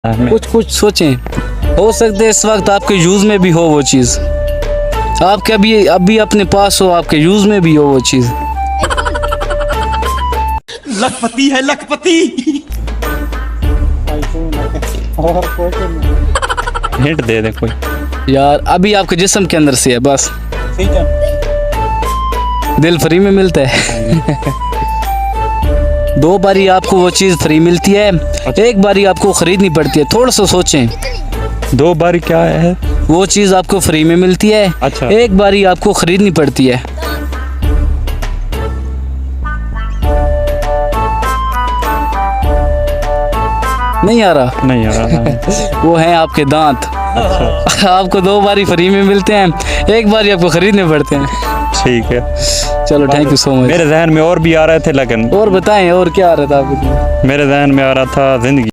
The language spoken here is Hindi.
कुछ कुछ सोचें, हो सकता है इस वक्त आपके यूज में भी हो वो चीज, आपके अभी अपने पास हो, आपके यूज में भी हो वो चीज। लखपति है लखपति। हिंट दे दे कोई। यार अभी आपके जिस्म के अंदर से है बस। ठीक है। दिल फ्री में मिलता है। 2 बारी आपको वो चीज फ्री मिलती है, 1 बारी आपको खरीदनी पड़ती है। थोड़ा सा सोचें, 2 बार क्या है? वो चीज आपको फ्री में मिलती है, अच्छा। 1 बारी आपको खरीदनी पड़ती है। नहीं आ रहा? नहीं आ रहा। वो है आपके दांत। आपको 2 बारी फ्री में मिलते हैं, 1 बारी आपको खरीदने पड़ते हैं। ठीक है, चलो थैंक यू सो मच। मेरे जहन में और भी आ रहे थे लेकिन। और बताएं, और क्या आ रहा था आपको? मेरे जहन में आ रहा था जिंदगी।